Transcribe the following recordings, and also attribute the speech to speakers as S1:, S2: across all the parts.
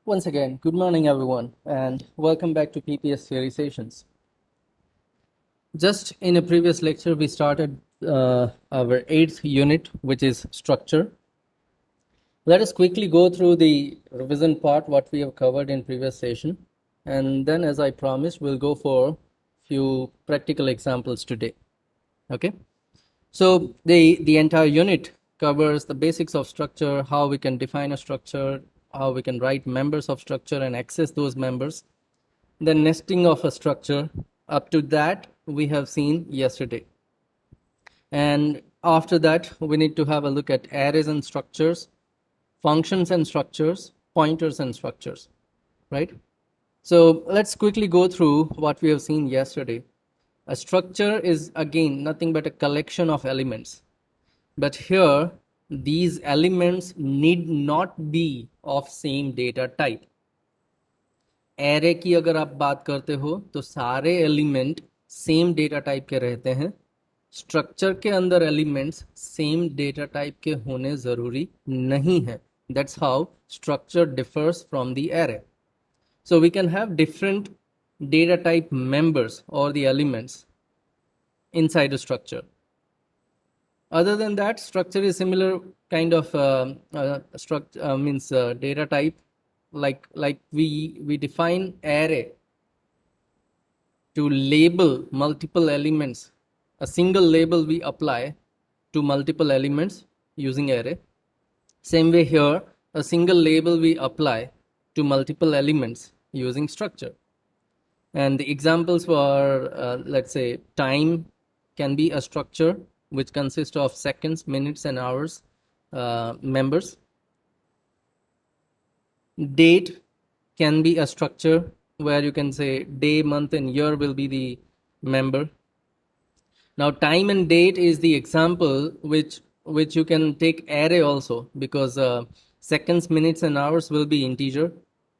S1: Once again, good morning everyone and welcome back to PPS Theory Sessions. Just in a previous lecture, we started our 8th unit, which is structure. Let us quickly go through the revision part, what we have covered in previous session. And then as I promised, we'll go for few practical examples today. Okay. So the entire unit covers the basics of structure, how we can define a structure, how we can write members of structure and access those members, the nesting of a structure. Up to that we have seen yesterday, and after that we need to have a look at arrays and structures, functions and structures, pointers and structures, right? So let's quickly go through what we have seen yesterday. A structure is again nothing but a collection of elements, but here these elements need not be of same data type. Array की अगर आप बात करते हो तो सारे element same data type के रहते हैं. स्ट्रक्चर के अंदर एलिमेंट्स सेम डेटा टाइप के होने ज़रूरी नहीं है. That's how structure differs from the array. So we can have different data type members or the elements inside a structure. Other than that, structure is similar kind of data type. Like we define array to label multiple elements. A single label we apply to multiple elements using array. Same way here, a single label we apply to multiple elements using structure. And the examples were, let's say, time can be a structure which consists of seconds, minutes, and hours members. Date can be a structure where you can say day, month, and year will be the member. Now, time and date is the example which you can take array also, because seconds, minutes, and hours will be integer.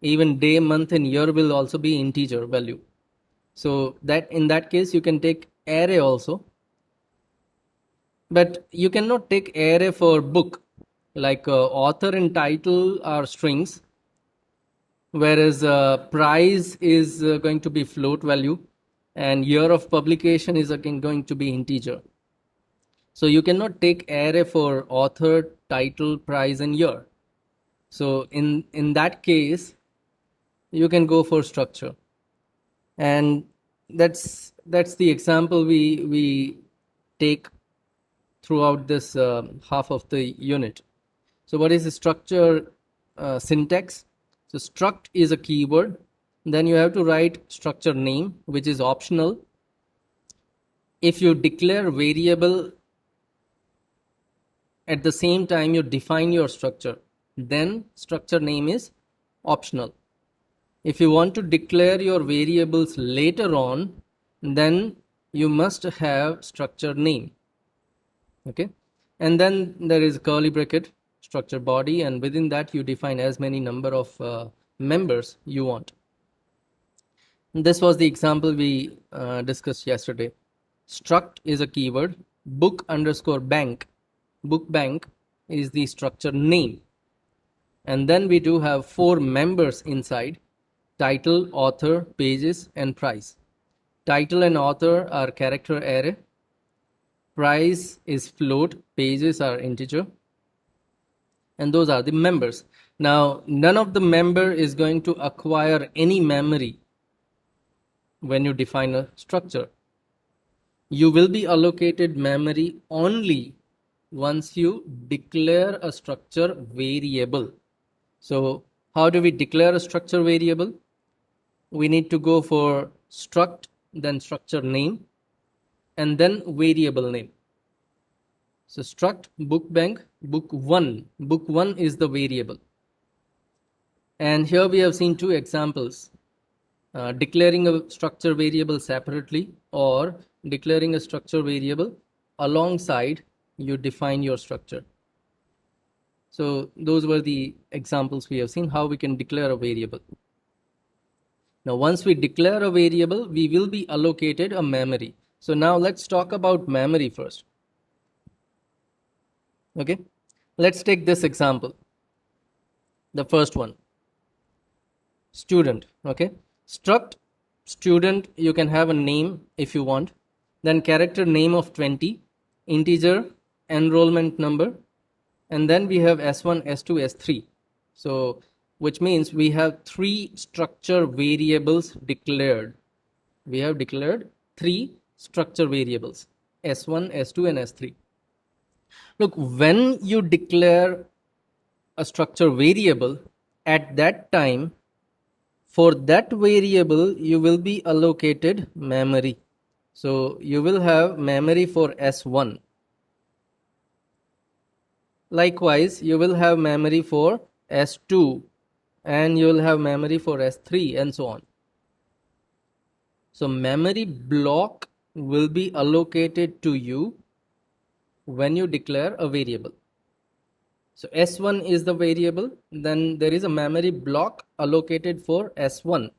S1: Even day, month, and year will also be integer value. So that in that case you can take array also, but you cannot take array for book. Like author and title are strings, whereas price is going to be float value, and year of publication is again going to be integer. So you cannot take array for author, title, price, and year. So in that case you can go for structure, and that's the example we take throughout this half of the unit. So what is the structure syntax? So struct is a keyword. Then you have to write structure name, which is optional. If you declare variable at the same time you define your structure, then structure name is optional. If you want to declare your variables later on, then you must have structure name. Okay, and then there is curly bracket, structure body, and within that you define as many number of members you want. This was the example we discussed yesterday. Struct is a keyword. Book underscore bank, book bank is the structure name, and then we do have 4 members inside: title, author, pages, and price. Title and author are character array. Price is float, pages are integer, and those are the members. Now, none of the member is going to acquire any memory when you define a structure. You will be allocated memory only once you declare a structure variable. So how do we declare a structure variable? We need to go for struct, then structure name, and then variable name. So struct book bank book1. Book1 is the variable. And here we have seen 2 examples. Declaring a structure variable separately, or declaring a structure variable alongside you define your structure. So those were the examples we have seen how we can declare a variable. Now once we declare a variable, we will be allocated a memory. So now let's talk about memory first. Okay, let's take this example, the first one. student. Okay, struct student, you can have a name if you want, then character name of 20, integer enrollment number, and then we have s1, s2, s3. So which means we have three structure variables declared. We have declared three structure variables, s1, s2, and s3. Look, when you declare a structure variable, at that time, for that variable, you will be allocated memory. So you will have memory for S1. Likewise, you will have memory for S2, and you will have memory for S3, and so on. So memory block will be allocated to you when you declare a variable. So S1 is the variable, then there is a memory block allocated for S1.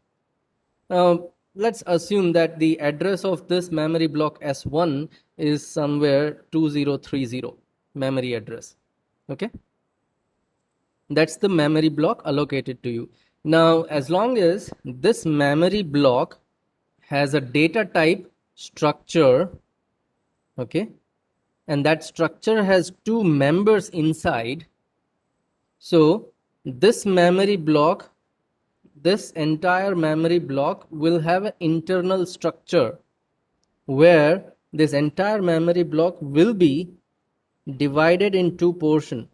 S1: Now let's assume that the address of this memory block S1 is somewhere 2030 memory address. Okay, that's the memory block allocated to you. Now as long as this memory block has a data type structure, okay, and that structure has two members inside, so this memory block, this entire memory block will have an internal structure where this entire memory block will be divided in two portions.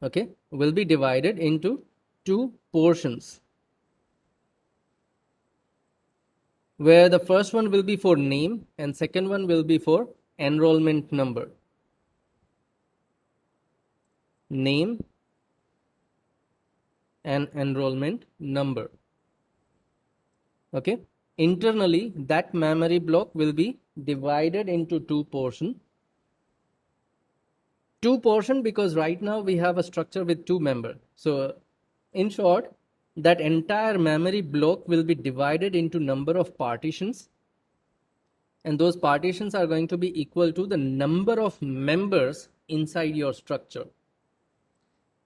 S1: Okay, will be divided into two portions, where the first one will be for name and second one will be for enrollment number. Name and enrollment number. Okay, internally that memory block will be divided into two portions. Two portion because right now we have a structure with two members. So in short, that entire memory block will be divided into number of partitions, and those partitions are going to be equal to the number of members inside your structure.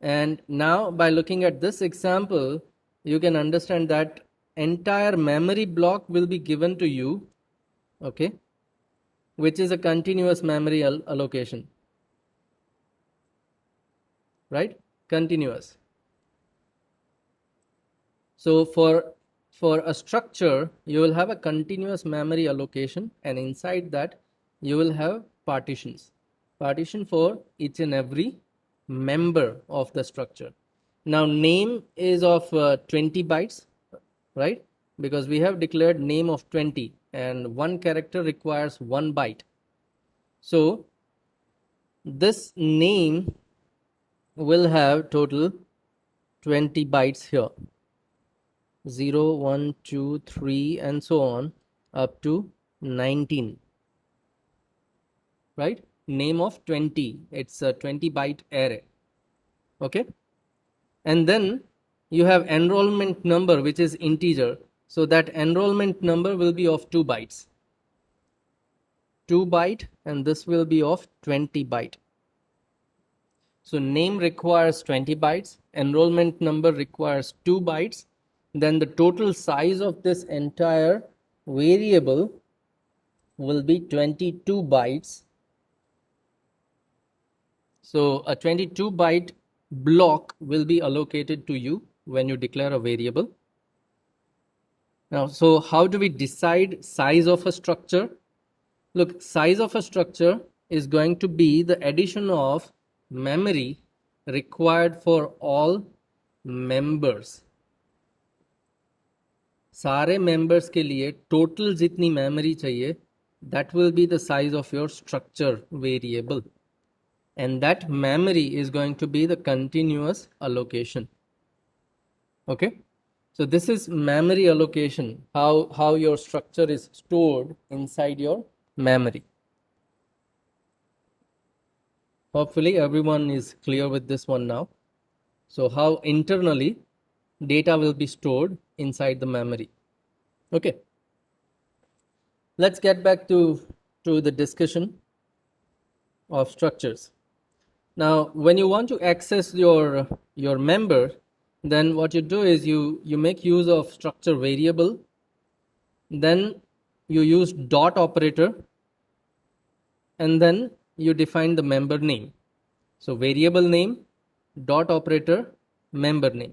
S1: And now by looking at this example, you can understand that entire memory block will be given to you, okay, which is a continuous memory allocation, right? Continuous. So for a structure, you will have a continuous memory allocation, and inside that you will have partitions. Partition for each and every member of the structure. Now name is of 20 bytes, right? Because we have declared name of 20 and one character requires 1 byte. So this name will have total 20 bytes here. 0, 1, 2, 3 and so on up to 19, right? Name of 20, it's a 20 byte array. Okay, and then you have enrollment number, which is integer, so that enrollment number will be of 2 bytes, 2 byte, and this will be of 20 byte. So name requires 20 bytes, enrollment number requires 2 bytes, then the total size of this entire variable will be 22 bytes. So a 22 byte block will be allocated to you when you declare a variable. Now, so how do we decide size of a structure? Look, size of a structure is going to be the addition of memory required for all members. सारे members के लिए total जितनी memory चाहिए, that will be the size of your structure variable, and that memory is going to be the continuous allocation. Okay, so this is memory allocation, how your structure is stored inside your memory. Hopefully everyone is clear with this one now. So how internally data will be stored inside the memory. Okay, let's get back to the discussion of structures. Now, when you want to access your member, then what you do is you make use of structure variable, then you use dot operator, and then you define the member name. So variable name, dot operator, member name.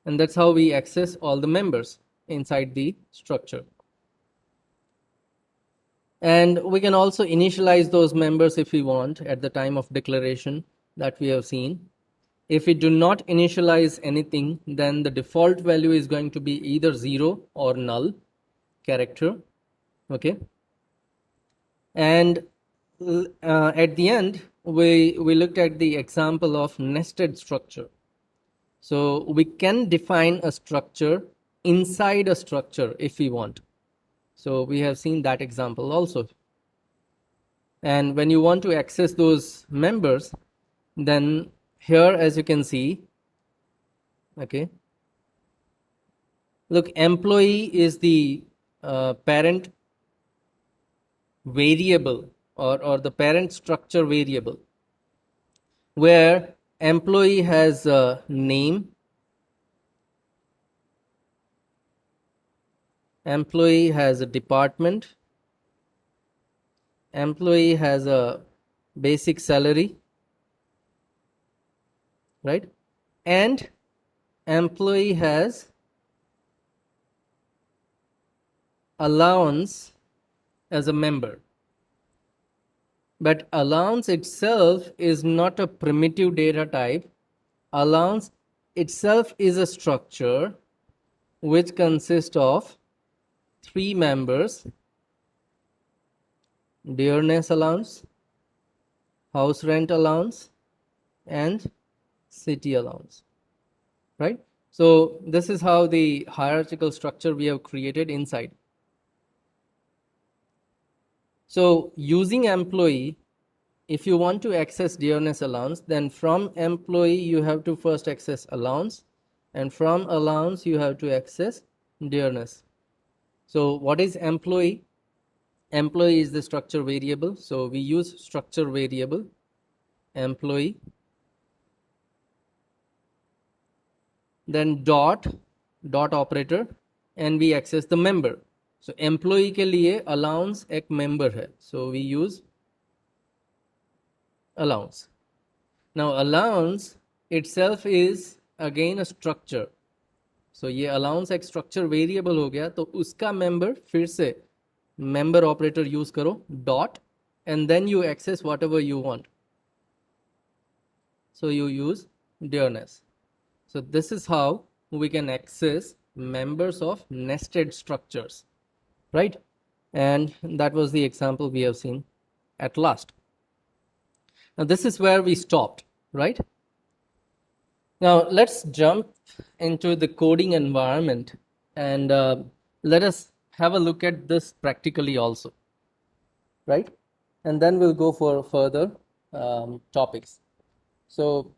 S1: And that's how we access all the members inside the structure. And we can also initialize those members if we want at the time of declaration that we have seen. If we do not initialize anything, then the default value is going to be either 0 or null character. Okay. And at the end, we looked at the example of nested structure. So we can define a structure inside a structure if we want. So we have seen that example also. And when you want to access those members, then here, as you can see, okay, look, employee is the parent variable or the parent structure variable, where employee has a name, employee has a department, employee has a basic salary, right? And employee has allowance as a member. But allowance itself is not a primitive data type. Allowance itself is a structure which consists of 3 members: dearness allowance, house rent allowance, and city allowance, right? So this is how the hierarchical structure we have created inside. So using employee, if you want to access dearness allowance, then from employee you have to first access allowance, and from allowance you have to access dearness. So what is employee? Employee is the structure variable. So we use structure variable employee, then dot operator, and we access the member. So employee के लिए allowance एक member है. So we use allowance. Now allowance itself is again a structure. So ये allowance एक structure variable हो गया, तो उसका member फिर से member operator use करो dot, and then you access whatever you want. So you use dearness. So this is how we can access members of nested structures, right? And that was the example we have seen at last. Now this is where we stopped, right? Now let's jump into the coding environment, and let us have a look at this practically also, right? And then we'll go for further topics. So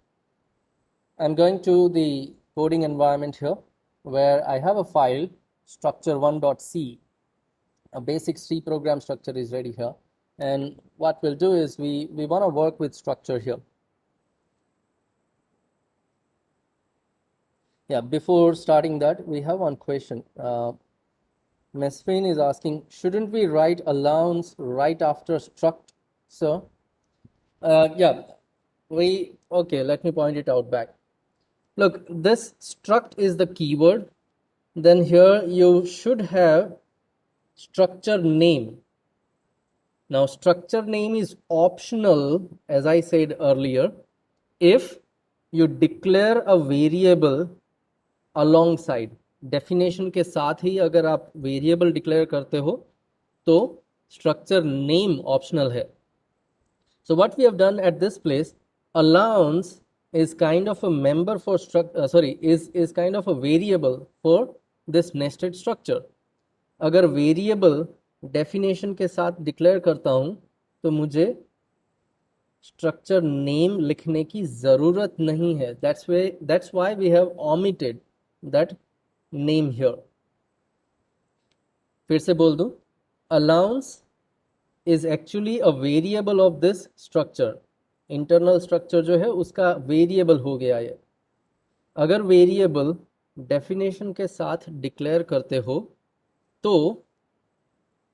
S1: I'm going to the coding environment here, where I have a file structure1.c. A basic C program structure is ready here. And what we'll do is we want to work with structure here. Yeah, before starting that, we have one question. Mesfin is asking, shouldn't we write allowance right after struct, sir? Yeah, okay, let me point it out back. Look, this struct is the keyword. Then here you should have structure name. Now structure name is optional, as I said earlier, if you declare a variable alongside. Definition के साथ ही अगर आप variable declare करते हो तो structure name optional है. So what we have done at this place, allowance is kind of a member for is kind of a variable for this nested structure. अगर variable definition के साथ declare करता हूं तो मुझे स्ट्रक्चर नेम लिखने की जरूरत नहीं है. That's why we have omitted that name here. फिर से बोल दूं, allowance is actually a variable of this structure. Internal structure जो है उसका वेरिएबल हो गया है। अगर वेरिएबल डेफिनेशन के साथ डिक्लेयर करते हो तो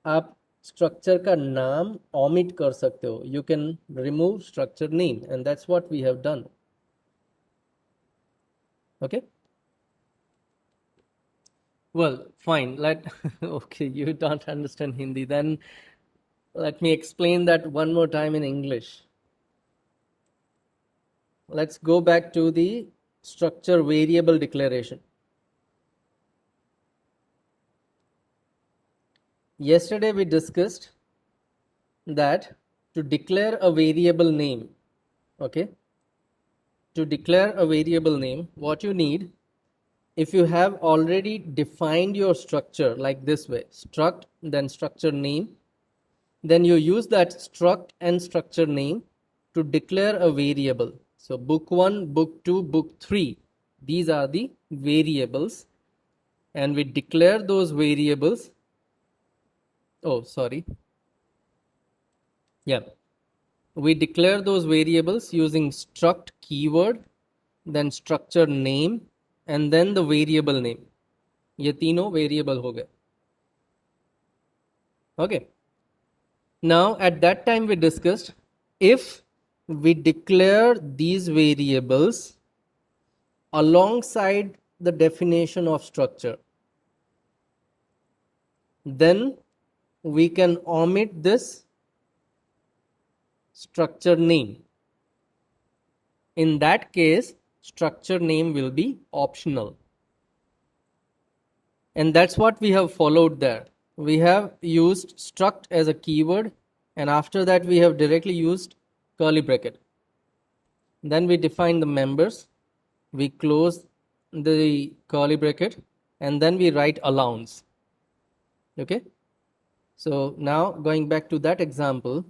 S1: आप स्ट्रक्चर का नाम ओमिट कर सकते हो। You can remove structure name and that's what we have done. Okay, well, fine, let okay, you don't understand Hindi, then let me explain that one more time in English. Let's go back to the structure variable declaration. Yesterday we discussed that to declare a variable name, okay, to declare a variable name, what you need, if you have already defined your structure like this way, struct, then structure name, then you use that struct and structure name to declare a variable. So book 1, book 2, book 3, these are the variables, and we declare those variables. Oh, sorry. Yeah. We declare those variables using struct keyword, then structure name, and then the variable name. ये तीनों variable हो गए. Okay. Now at that time we discussed, if we declare these variables alongside the definition of structure, then we can omit this structure name. In that case, structure name will be optional. And that's what we have followed there. We have used struct as a keyword, and after that we have directly used curly bracket. Then we define the members, we close the curly bracket, and then we write allowance. Okay, so now going back to that example,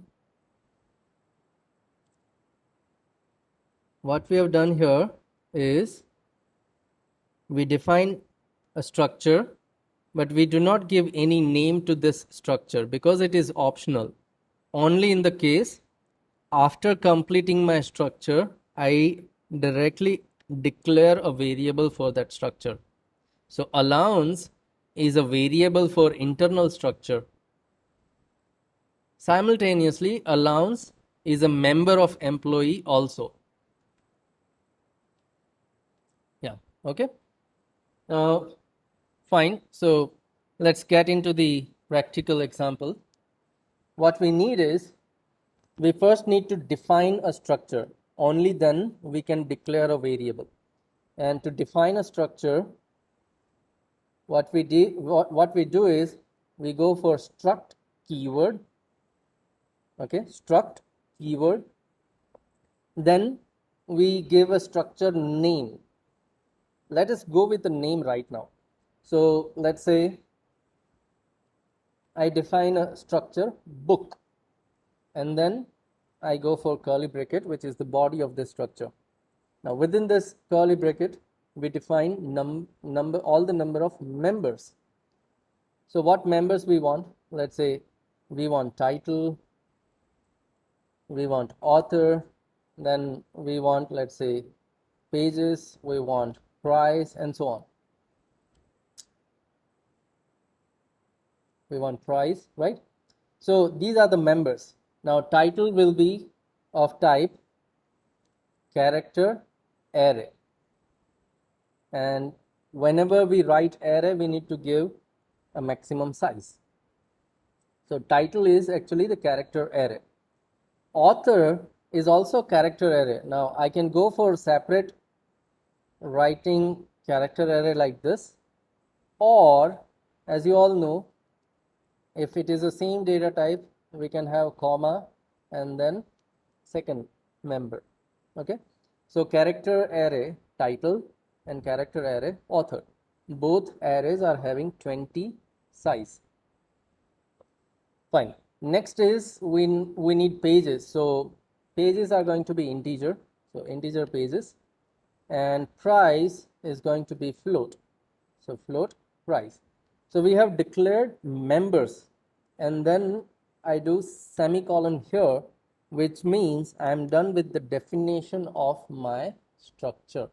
S1: what we have done here is we define a structure, but we do not give any name to this structure because it is optional. Only in the case after completing my structure, I directly declare a variable for that structure. So allowance is a variable for internal structure. Simultaneously, allowance is a member of employee also. Yeah, okay. Fine. So let's get into the practical example. What we need is, we first need to define a structure. Only then we can declare a variable. And to define a structure, what we do is we go for struct keyword. Okay, struct keyword. Then we give a structure name. Let us go with the name right now. So let's say I define a structure book, and then I go for curly bracket, which is the body of this structure. Now within this curly bracket, we define all the number of members. So what members we want? Let's say we want title, we want author, then we want, let's say, pages, we want price, and so on. We want price, right? So these are the members. Now title will be of type character array, and whenever we write array, we need to give a maximum size. So title is actually the character array. Author is also character array. Now I can go for separate writing character array like this, or as you all know, if it is the same data type, we can have comma and then second member. Okay, so character array title and character array author, both arrays are having 20 size. Fine. Next is we need pages. So pages are going to be integer, so integer pages, and price is going to be float, so float price. So we have declared members, and then I do semicolon here, which means I'm done with the definition of my structure.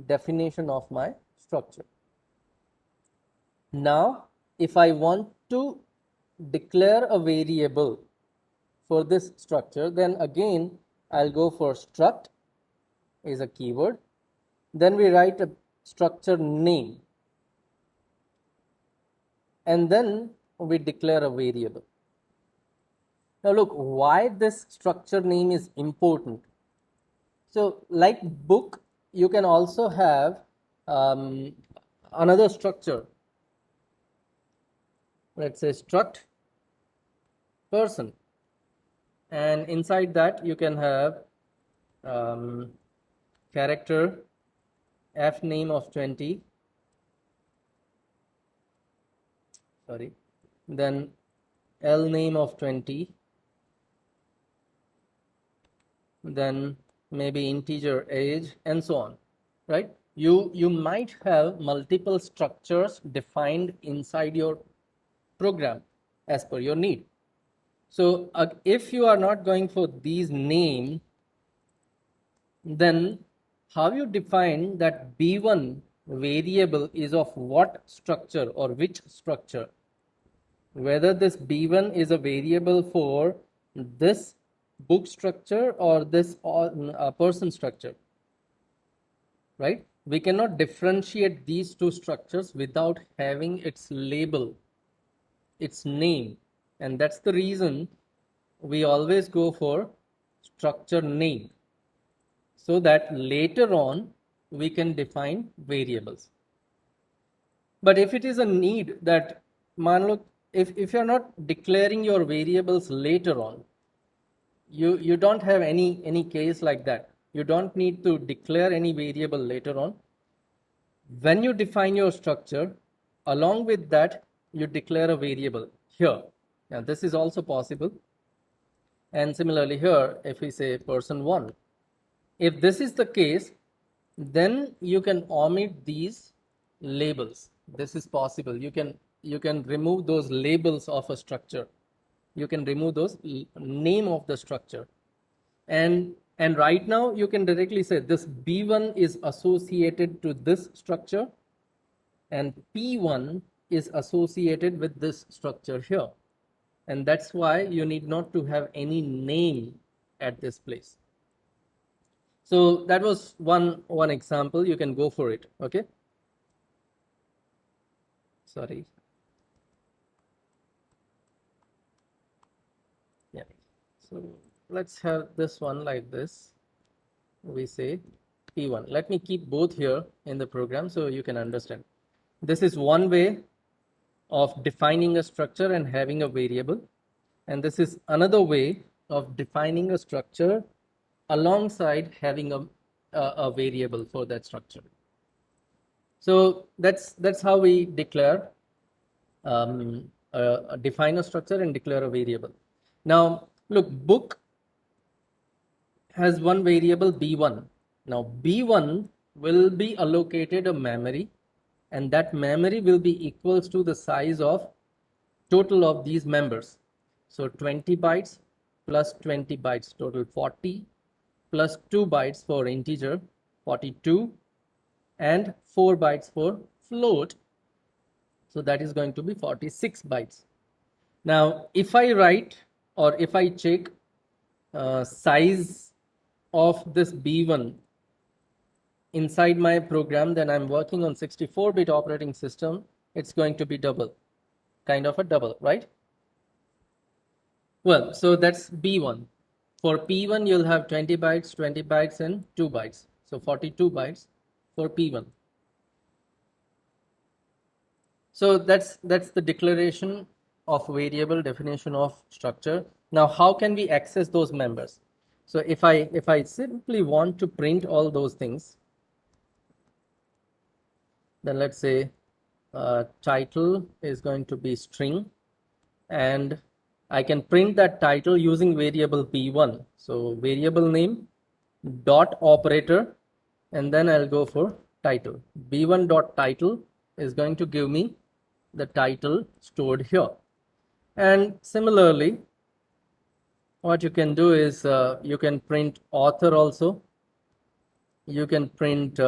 S1: Definition of my structure. Now, if I want to declare a variable for this structure, then again I'll go for struct is a keyword. Then we write a structure name, and then we declare a variable. Now look, why this structure name is important. So like book, you can also have another structure. Let's say struct person, and inside that you can have character f name of 20, sorry, then l name of 20, then maybe integer age, and so on, right? You might have multiple structures defined inside your program as per your need. So if you are not going for these names, then how you define that b1 variable is of what structure or which structure? Whether this b1 is a variable for this book structure or this person structure, right? We cannot differentiate these two structures without having its label, its name, and that's the reason we always go for structure name, so that later on we can define variables. But if it is a need that, if you're not declaring your variables later on, you don't have any case like that. You don't need to declare any variable later on. When you define your structure, along with that, you declare a variable here. Now this is also possible. And similarly here, if we say person1, if this is the case, then you can omit these labels. This is possible. You can remove those labels of a structure. You can remove those name of the structure. And right now you can directly say this b1 is associated to this structure and p1 is associated with this structure here. And that's why you need not to have any name at this place. So that was one example. You can go for it. Okay. Sorry. Yeah. So let's have this one like this. We say p1. Let me keep both here in the program so you can understand. This is one way of defining a structure and having a variable, and this is another way of defining a structure alongside having a variable for that structure. So that's how we declare define a structure and declare a variable. Now look, book has one variable b1. Now b1 will be allocated a memory, and that memory will be equals to the size of total of these members. So 20 bytes plus 20 bytes, total 40, plus 2 bytes for integer, 42, and 4 bytes for float. So that is going to be 46 bytes. Now if I write or if I check size of this b1 inside my program, then I'm working on 64-bit operating system. It's going to be double, kind of a double, right? Well, so that's b1. For p1 you'll have 20 bytes and 2 bytes, so 42 bytes for p1. So that's the declaration of variable, definition of structure. Now how can we access those members? So if I simply want to print all those things, then let's say title is going to be string, and I can print that title using variable p1. So variable name dot operator, and then I'll go for title. b1 dot title is going to give me the title stored here. And similarly, what you can do is you can print author also, you can print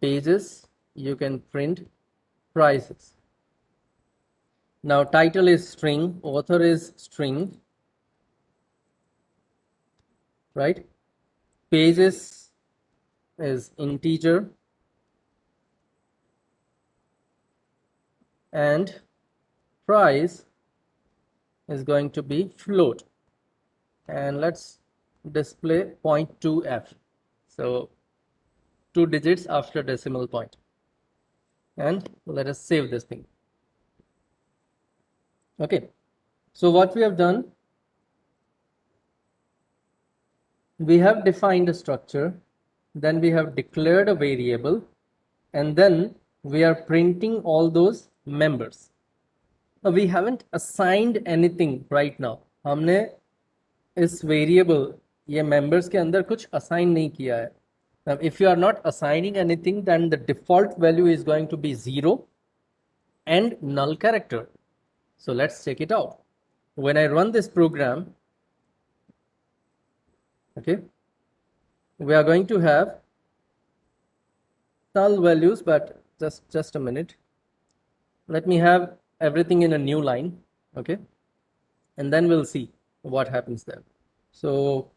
S1: pages, you can print prices. Now title is string, author is string, right? Pages is integer, and price is going to be float. And let's display 0.2f, so 2 digits after decimal point. And let us save this thing. Okay, so what we have done, we have defined a structure, then we have declared a variable, and then we are printing all those members. Now we haven't assigned anything right now. हमने इस variable ये members के अंदर कुछ assign नहीं किया है. Now if you are not assigning anything, then the default value is going to be 0 and null character. So let's check it out. When I run this program, okay, we are going to have null values, but just a minute. Let me have everything in a new line, okay, and then we'll see what happens there. So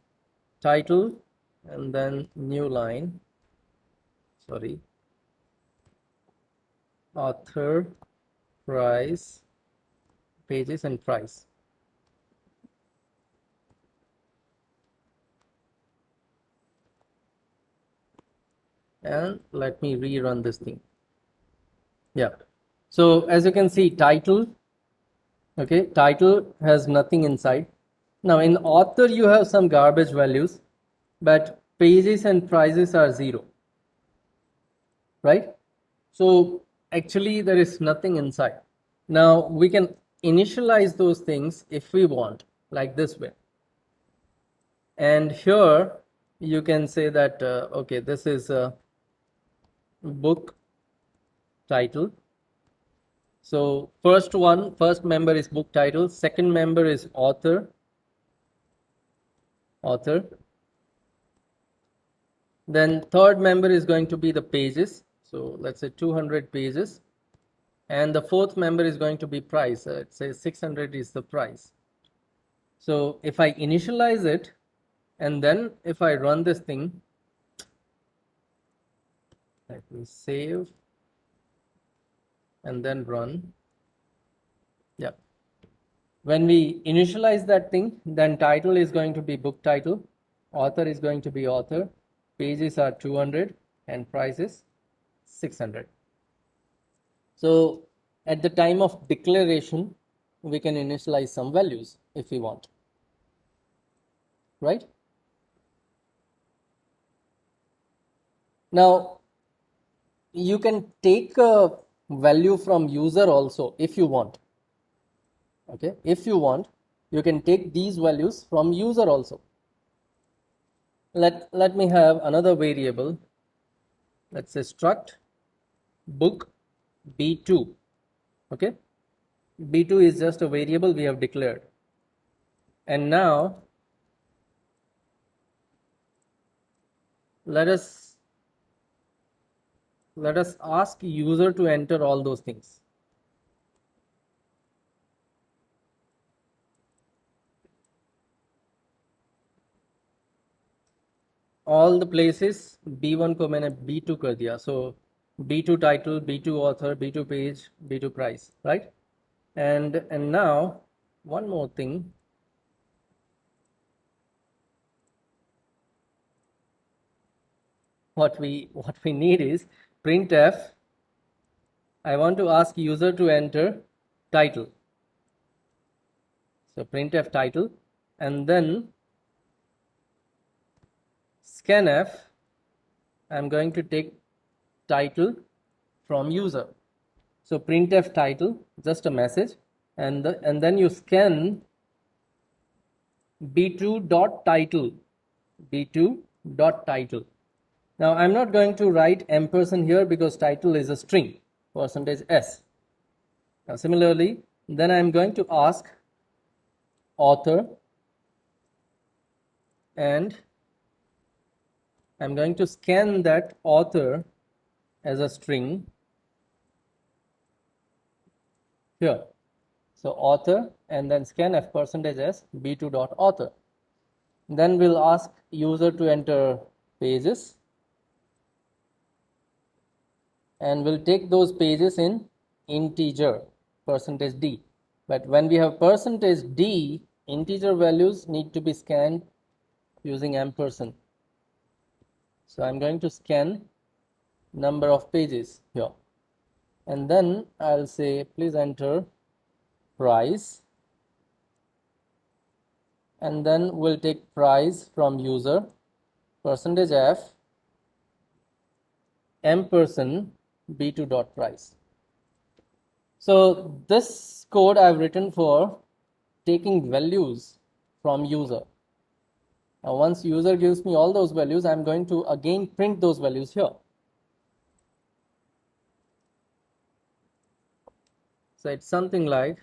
S1: title and then new line, sorry, author, price, pages, and price. And let me rerun this thing. Yeah, so as you can see, title, okay, title has nothing inside. Now in author you have some garbage values, but pages and prices are 0, right? So actually there is nothing inside. Now we can initialize those things if we want, like this way. And here you can say that okay, this is a book title. So first member is book title, second member is author, then third member is going to be the pages, so let's say 200 pages, and the fourth member is going to be price, let's say 600 is the price. So if I initialize it and then if I run this thing, let me save and then run. Yeah, when we initialize that thing, then title is going to be book title, author is going to be author, pages are 200, and price is 600. So at the time of declaration, we can initialize some values if we want, right? Now you can take a value from user also if you want. Okay, if you want, you can take these values from user also. Let me have another variable. Let's say struct book b2. Okay, b2 is just a variable we have declared. And now let us ask user to enter all those things. All the places b1 को मैंने b2 कर दिया, so b2 title, b2 author, b2 page, b2 price, right? And now one more thing. What we need is printf. I want to ask user to enter title. So printf title, and then scanf, I'm going to take title from user. So printf title, just a message, and then you scan b2.title, b2.title. Now I'm not going to write ampersand here because title is a string, %s. Now similarly, then I'm going to ask author and I'm going to scan that author as a string here. So author and then scanf percentage s b2 dot author. Then we'll ask user to enter pages and we'll take those pages in integer percentage d. But when we have percentage d, integer values need to be scanned using ampersand. So I'm going to scan number of pages here. And then I'll say please enter price. And then we'll take price from user percentage f ampersand b2 dot price. So this code I've written for taking values from user. Now once user gives me all those values, I'm going to again print those values here. So it's something like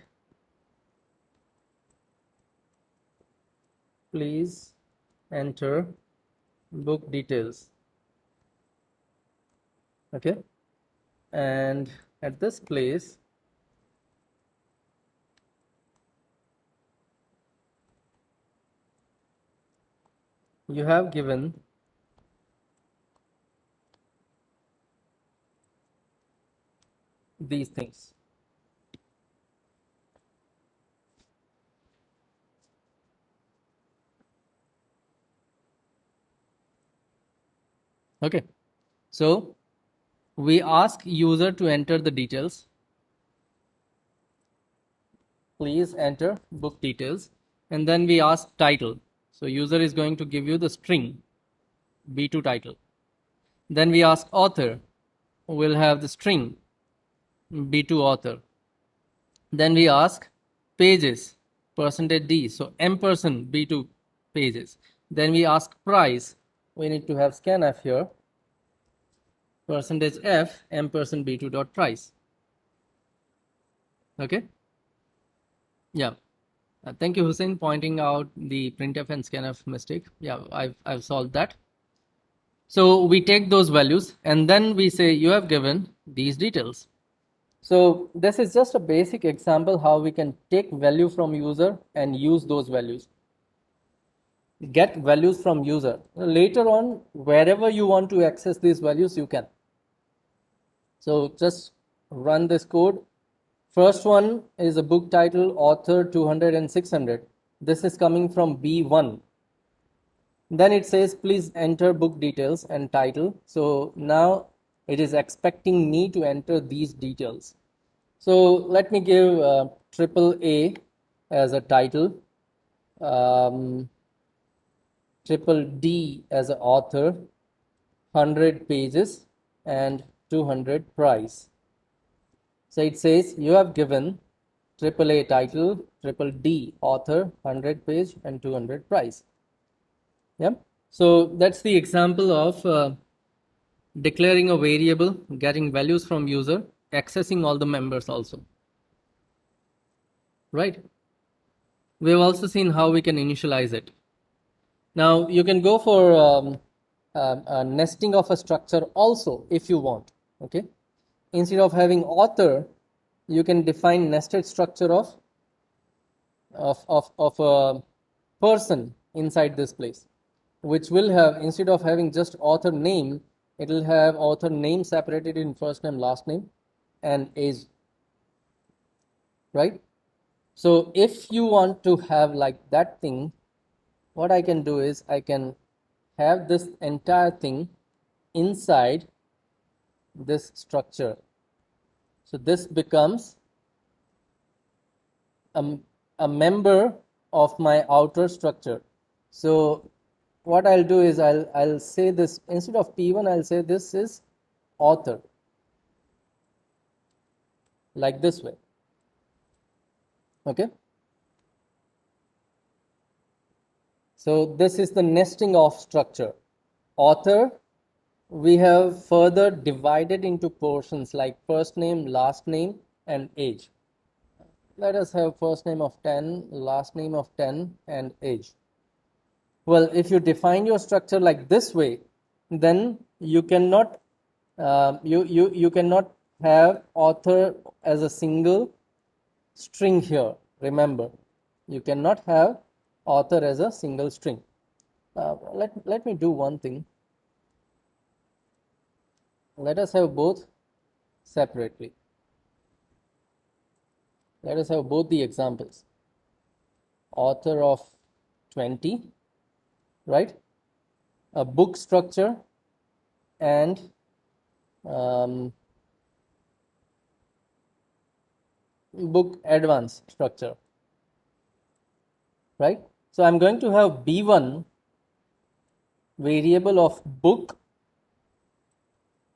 S1: please enter book details. Okay, and at this place you have given these things. Okay, so we ask user to enter the details. Please enter book details, and then we ask title. So user is going to give you the string b2 title. Then we ask author, we'll have the string b2 author. Then we ask pages percentage d, so ampersand b2 pages. Then we ask price, we need to have scanf here, percentage f ampersand b2 dot price. Okay, yeah. Thank you, Hussein, pointing out the printf and scanf mistake. Yeah, I've solved that. So we take those values and then we say you have given these details. So this is just a basic example how we can take value from user and use those values. Get values from user. Later on, wherever you want to access these values, you can. So just run this code. First one is a book title, author 200 and 600. This is coming from B1. Then it says please enter book details and title. So now it is expecting me to enter these details. So let me give triple A as a title, triple D as an author, 100 pages and 200 price. So it says you have given triple A title, triple D author, 100 page and 200 price. Yeah. So that's the example of declaring a variable, getting values from user, accessing all the members also. Right. We've also seen how we can initialize it. Now you can go for a nesting of a structure also if you want. Okay. Instead of having author, you can define nested structure of a person inside this place, which will have, instead of having just author name, it will have author name separated in first name, last name, and age. Right? So if you want to have like that thing, what I can do is I can have this entire thing inside this structure. So this becomes a member of my outer structure. So what I'll do is I'll say this, instead of P1 I'll say this is author, like this way. Okay, so this is the nesting of structure. Author we have further divided into portions like first name, last name and age. Let us have first name of 10, last name of 10 and age. Well, if you define your structure like this way, then you cannot you cannot have author as a single string here. Remember, you cannot have author as a single string. Let me do one thing. Let us have both separately. Let us have both the examples. Author of 20, right? A book structure and book advance structure, right? So I'm going to have B1 variable of book,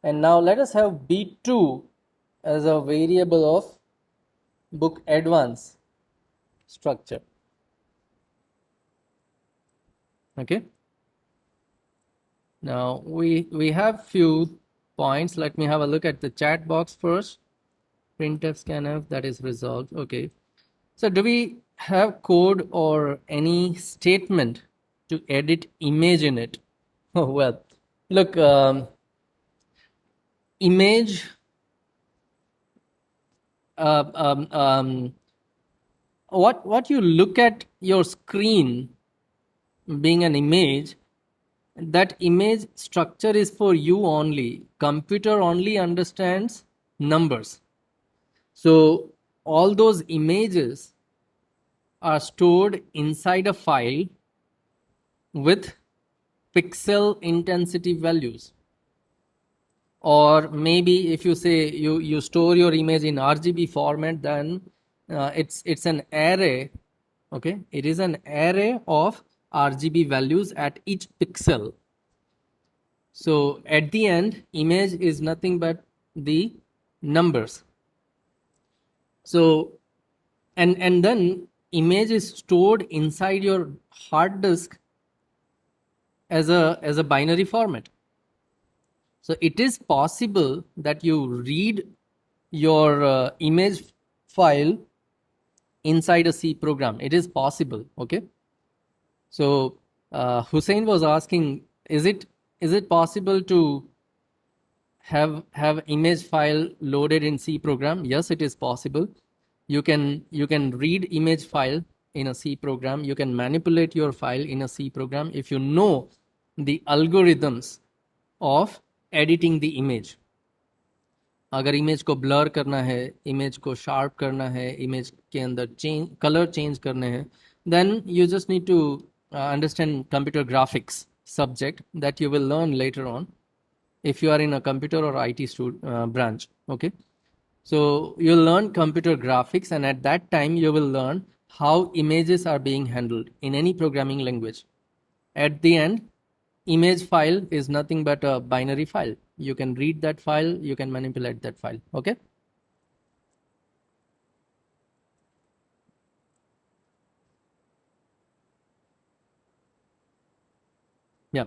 S1: and now let us have B2 as a variable of book advance structure. Okay, now we have few points. Let me have a look at the chat box first. Printf scanf, that is resolved. Okay, so do we have code or any statement to edit image in it? Oh, well, look, image what you look at your screen being an image, that image structure is for you only. Computer only understands numbers. So all those images are stored inside a file with pixel intensity values. Or maybe if you say you store your image in RGB format, then it's an array. Okay, it is an array of RGB values at each pixel. So at the end, image is nothing but the numbers. So and then image is stored inside your hard disk as a binary format. So it is possible that you read your image file inside a C program. It is possible. Okay. So Hussein was asking, is it possible to have image file loaded in C program? Yes, it is possible. You can read image file in a C program. You can manipulate your file in a C program if you know the algorithms of editing the image. अगर image को blur करना है, image को sharp करना है, image के अंदर change colour change करने हैं, then you just need to understand computer graphics subject that you will learn later on if you are in a computer or IT branch. Okay, so you'll learn computer graphics, and at that time you will learn how images are being handled in any programming language. At the end, image file is nothing but a binary file. You can read that file, you can manipulate that file. Okay. Yeah.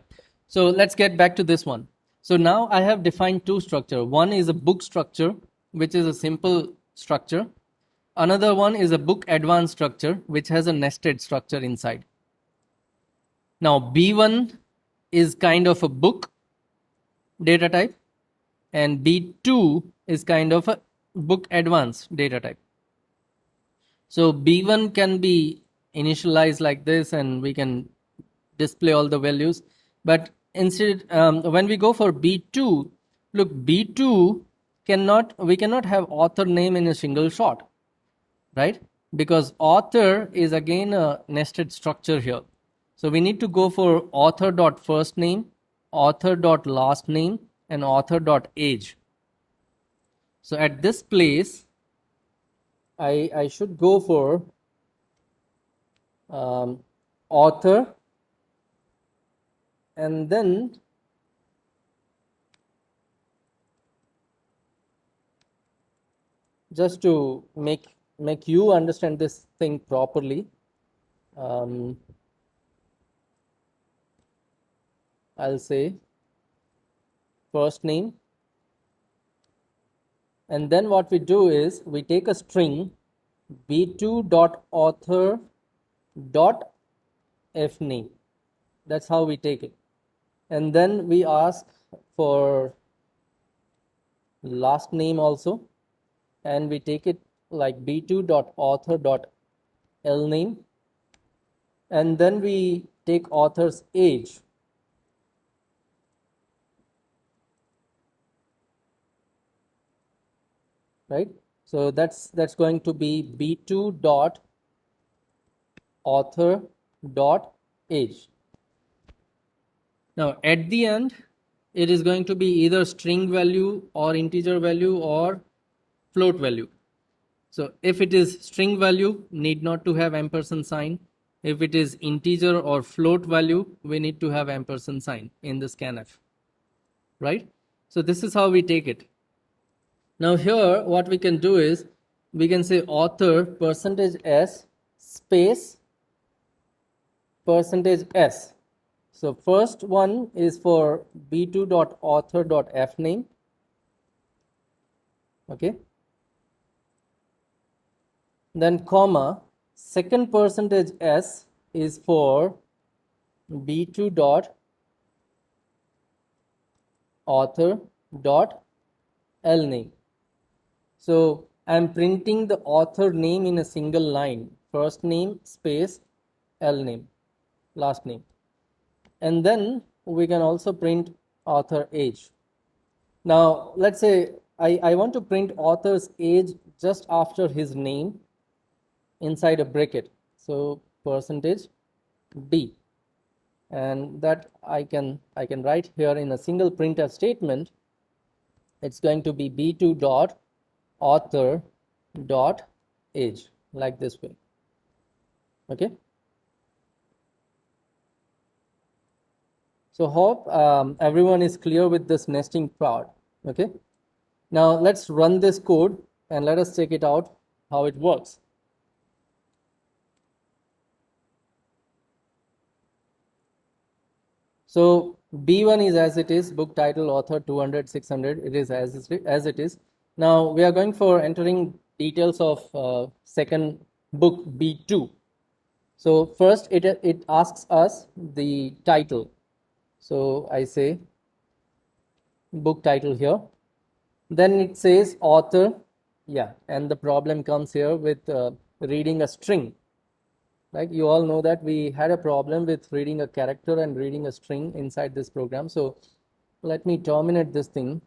S1: So let's get back to this one. So now I have defined two structure. One is a book structure, which is a simple structure. Another one is a book advanced structure, which has a nested structure inside. Now B1 is kind of a book data type, and B2 is kind of a book advanced data type. So B1 can be initialized like this, and we can display all the values. But instead, when we go for B2, look, B2 we cannot have author name in a single shot, right? Because author is again a nested structure here. So we need to go for author dot first name, author dot last name, and author dot age. So at this place, I should go for author, and then just to make you understand this thing properly, I'll say first name, and then what we do is we take a string b2 dot author dot f name. That's how we take it. And then we ask for last name also, and we take it like b2.author.lname, and then we take author's age, right? So that's going to be b2.author.age. Now at the end, it is going to be either string value or integer value or float value. So if it is string value, need not to have ampersand sign. If it is integer or float value, we need to have ampersand sign in the scanf, right? So this is how we take it. Now here, what we can do is, we can say author %s space %s. So first one is for b2.author.fname, okay? Then comma, second %s is for b2.author.lname. So I'm printing the author name in a single line, first name space lname, last name. And then we can also print author age. Now let's say I want to print author's age just after his name inside a bracket. So %d, and that I can write here in a single printf statement. It's going to be b2.author.age, like this way. Okay. So hope everyone is clear with this nesting part. Okay. Now let's run this code and let us check it out how it works. So B1 is as it is, book title, author, 200, 600, it is as it is. Now we are going for entering details of second book, B2. So first it asks us the title. So I say book title here. Then it says author, yeah, and the problem comes here with reading a string. Like you all know that we had a problem with reading a character and reading a string inside this program. So let me terminate this thing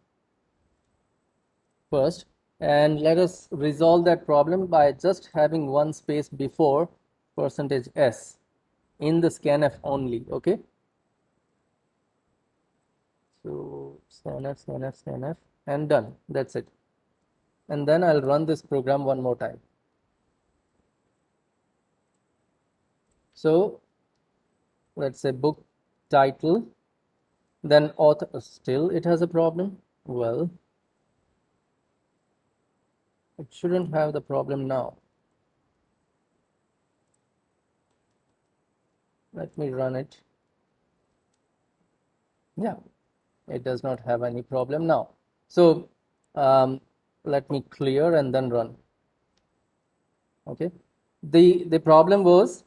S1: first, and let us resolve that problem by just having one space before %s in the scanf only. Okay. So scanf, and done. That's it. And then I'll run this program one more time. So let's say book title, then author, still it has a problem. Well, it shouldn't have the problem now. Let me run it. Yeah, it does not have any problem now. So let me clear and then run. Okay. The problem was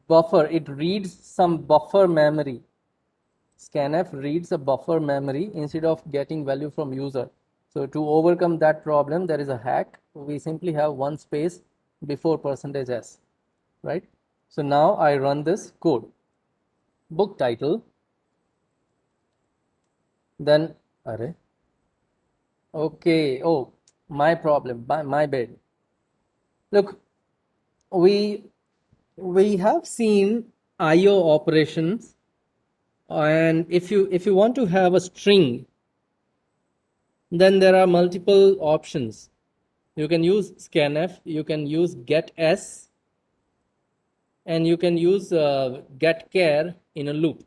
S1: buffer. It reads some buffer memory. Scanf reads a buffer memory instead of getting value from user. So to overcome that problem, there is a hack. We simply have one space before %s, right? So now I run this code. Book title, then array. Okay, oh, my problem, my bad. Look, we have seen IO operations, and if you want to have a string, then there are multiple options. You can use scanf, you can use getS, and you can use getChar in a loop.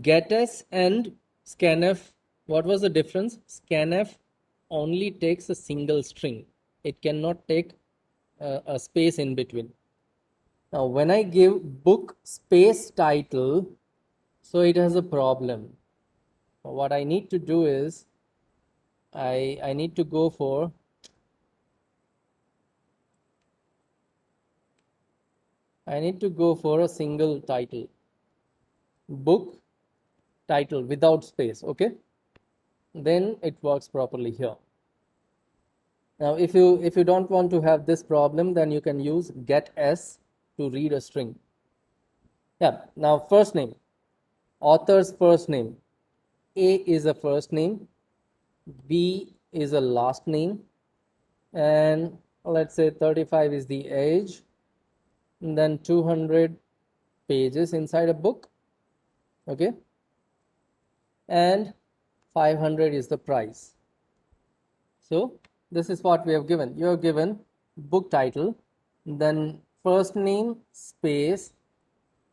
S1: GetS and scanf, what was the difference? Scanf only takes a single string. It cannot take a space in between. Now when I give book space title, so it has a problem. What I need to do is I need to go for a single title. book title without space, okay? Then it works properly here. Now if you don't want to have this problem, then you can use get s to read a string. Yeah, now first name, author's first name. A is a first name, B is a last name, and let's say 35 is the age, and then 200 pages inside a book, okay, and 500 is the price. So this is what we have given. You have given book title, then first name space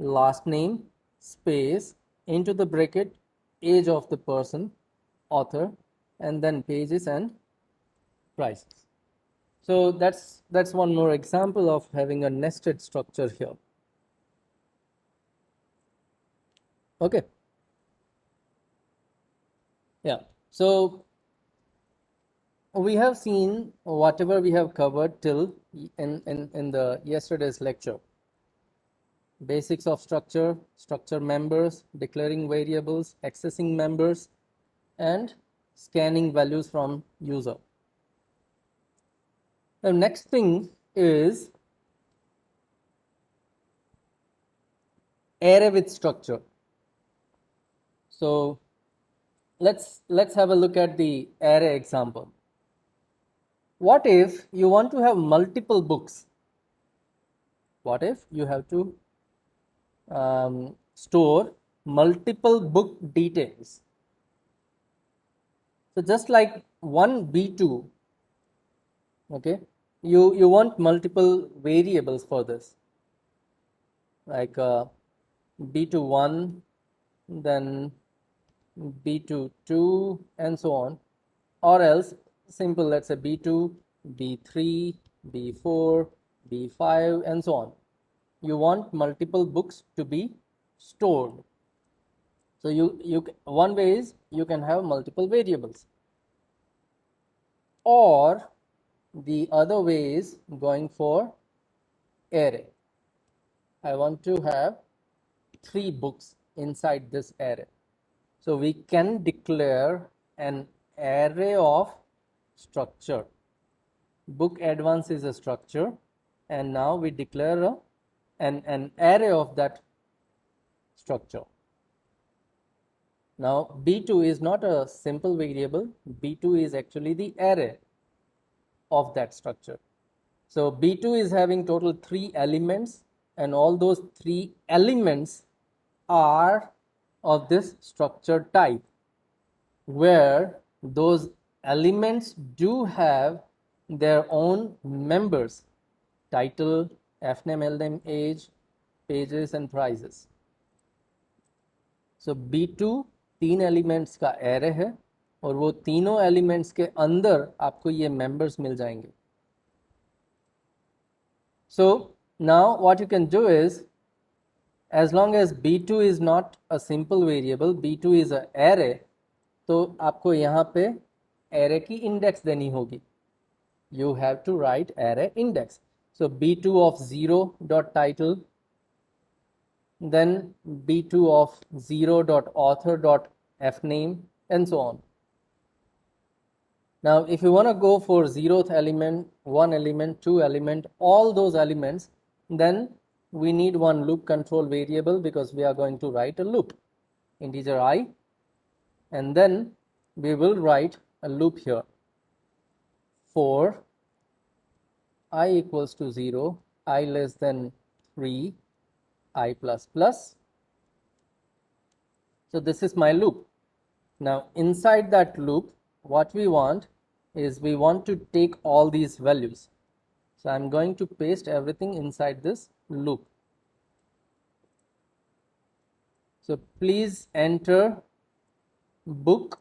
S1: last name space into the bracket age of the person, author, and then pages and prices. So that's one more example of having a nested structure here. Okay. Yeah. So we have seen whatever we have covered till in the yesterday's lecture. Basics of structure, structure members, declaring variables, accessing members, and scanning values from user. The next thing is array with structure. So let's have a look at the array example. What if you want to have multiple books? What if you have to store multiple book details? So just like one B2, okay, you want multiple variables for this, like B21, then B22, and so on, or else simple, let's say B2, B3, B4, B5, and so on. You want multiple books to be stored. So one way is you can have multiple variables, or the other way is going for array. I want to have 3 books inside this array. So we can declare an array of structure. Book advance is a structure, and now we declare an array of that structure. Now B2 is not a simple variable. B2 is actually the array of that structure. So B2 is having total 3 elements, and all those 3 elements are of this structure type, where those elements do have their own members: title, fname, lname, age, pages, and prices. So B2 3 elements का array है, और वो तीनों elements के अंदर आपको ये members मिल जाएंगे. So now what you can do is, as long as B2 is not a simple variable, B2 is an array, तो आपको यहाँ पे array की index देनी होगी. You have to write array index. So B2 of 0 dot title, then B2 of 0 dot author dot fname, and so on. Now if you want to go for 0th element, 1 element, 2 element, all those elements, then we need one loop control variable, because we are going to write a loop, integer I, and then we will write a loop here for I equals to 0, I less than 3, I plus plus. So this is my loop. Now inside that loop, what we want is we want to take all these values. So I'm going to paste everything inside this loop. So please enter book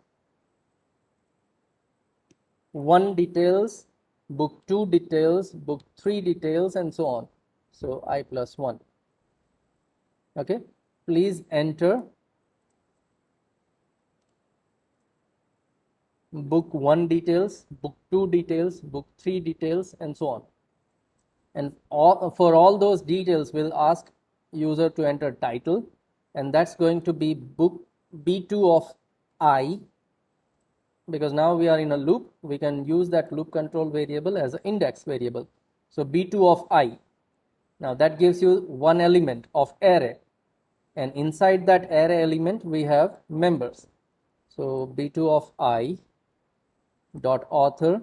S1: 1 details, book 2 details, book 3 details, and so on. So I plus 1. Okay, please enter book 1 details, book 2 details, book 3 details, and so on. And for all those details, we'll ask user to enter title, and that's going to be book B2 of I, because now we are in a loop. We can use that loop control variable as an index variable. So B2 of I. Now that gives you one element of array, and inside that array element we have members. So B2 of I dot author,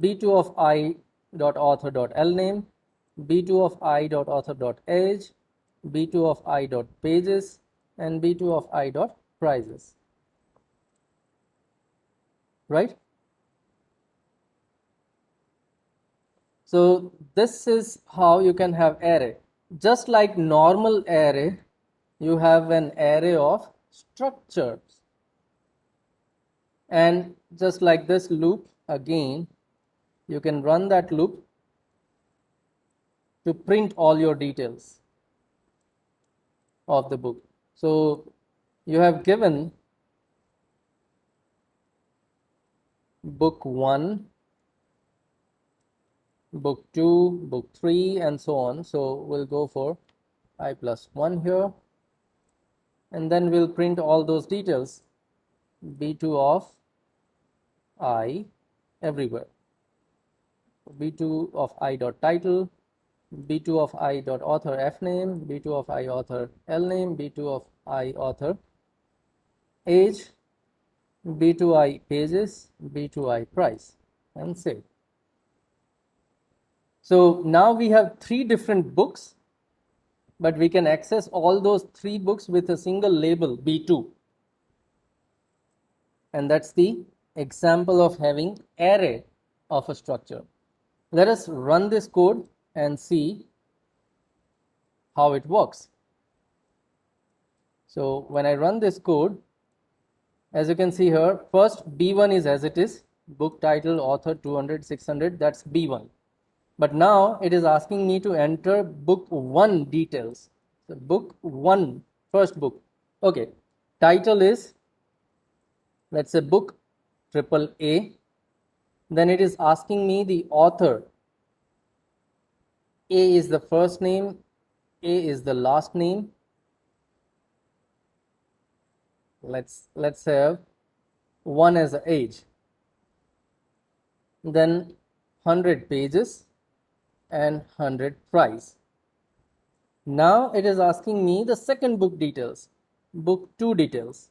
S1: B2 of I dot author dot lname, B2 of I dot author dot age, B2 of I dot pages, and B2 of I dot prices. Right? So this is how you can have array. Just like normal array, you have an array of structures. And just like this loop, again, you can run that loop to print all your details of the book. So you have given book 1, book 2, book 3, and so on. So we'll go for I plus 1 here, and then we'll print all those details, B2 of I everywhere. B2 of I dot title, B2 of I dot author F name, B2 of I author L name, B2 of I author age, B2 I pages, B2 I price, and save. So now we have 3 different books, but we can access all those 3 books with a single label B2. And that's the example of having array of a structure. Let us run this code and see how it works. So when I run this code, as you can see here, first B1 is as it is, book title, author, 200, 600, that's B1. But now it is asking me to enter book 1 details. So book 1, first book. Okay, title is, let's say, book AAA. Then it is asking me the author. A is the first name, A is the last name. Let's have 1 as the age. Then 100 pages and 100 price. Now it is asking me the second book details, book 2 details.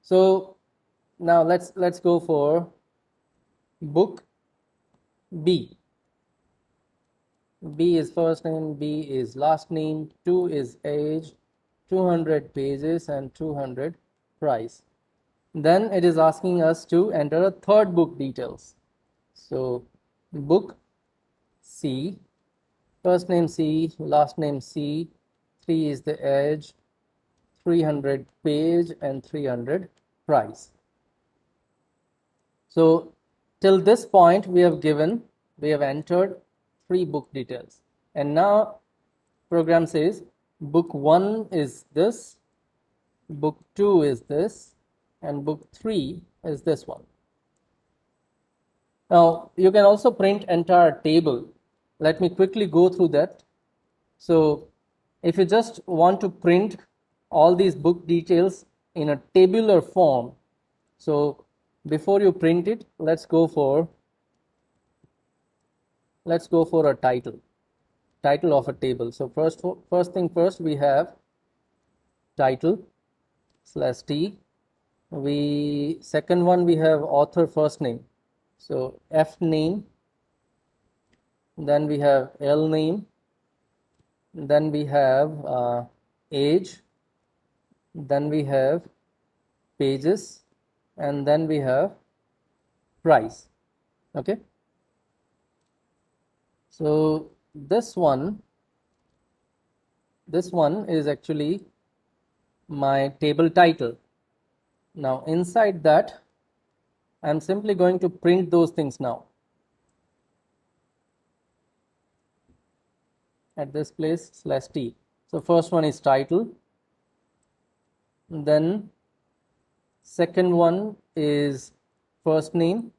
S1: So now let's go for book B. B is first name, B is last name, 2 is age, 200 pages and 200 price. Then it is asking us to enter a third book details. So book C, first name C, last name C, 3 is the age, 300 page and 300 price. So till this point we have entered 3 book details, and now program says book 1 is this, book 2 is this, and book 3 is this one. Now you can also print entire table. Let me quickly go through that. So if you just want to print all these book details in a tabular form, so before you print it, let's go for a title of a table. So first thing first, we have title /t. Second one, we have author first name, so F name. Then we have L name. Then we have age. Then we have pages, and then we have price. Okay. So this one is actually my table title. Now inside that, I'm simply going to print those things now at this place /t. So first one is title, then second one is first name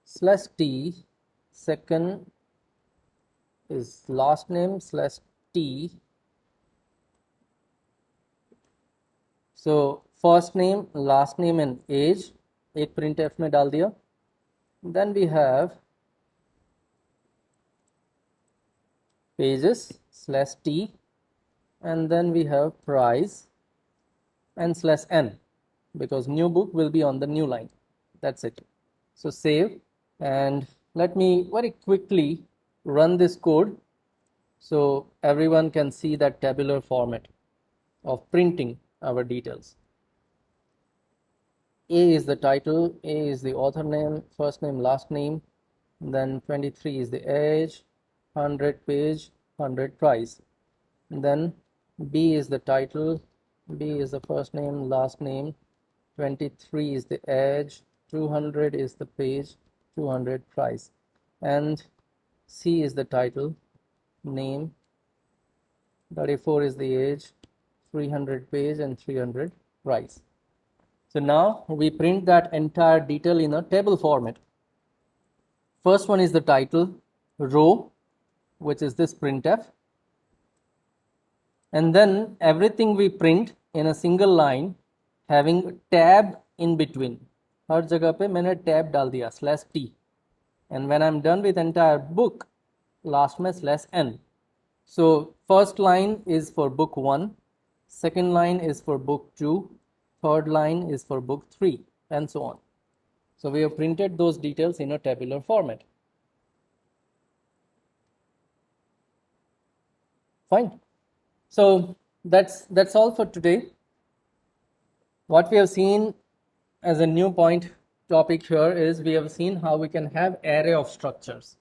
S1: /t, second is last name slash T. So first name, last name and age एक printf में डाल दिया. Then we have pages slash T, and then we have price and slash N, because new book will be on the new line. That's it. So save, and let me very quickly run this code so everyone can see that tabular format of printing our details. A is the title, A is the author name, first name, last name, then 23 is the age, 100 page, 100 price. Then B is the title, B is the first name, last name, 23 is the age, 200 is the page, 200 price. And C is the title, name, 34 is the age, 300 page, and 300 price. So now we print that entire detail in a table format. First one is the title, row, which is this printf. And then everything we print in a single line having tab in between. हर जगह पे मैंने tab डाल दिया /t. And when I'm done with entire book, last में /n. So first line is for book 1, second line is for book 2, third line is for book 3, and so on. So we have printed those details in a tabular format. Fine. So that's all for today. What we have seen as a new point topic here is we have seen how we can have array of structures.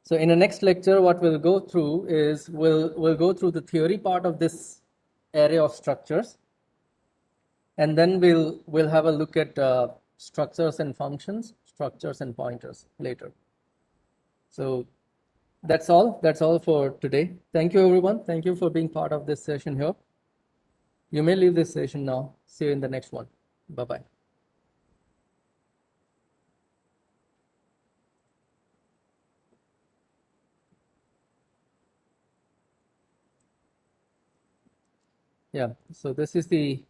S1: So in the next lecture, what we'll go through is we'll go through the theory part of this array of structures, and then we'll have a look at structures and functions, structures and pointers later. So that's all for today. Thank you, everyone. Thank you for being part of this session here. You may leave this session now. See you in the next one. Bye-bye. Yeah, so this is the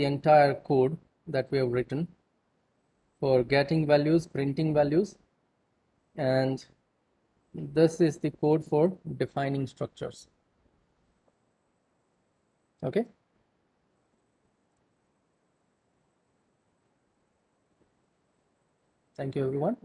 S1: entire code that we have written for getting values, printing values, and this is the code for defining structures. Okay. Thank you, everyone.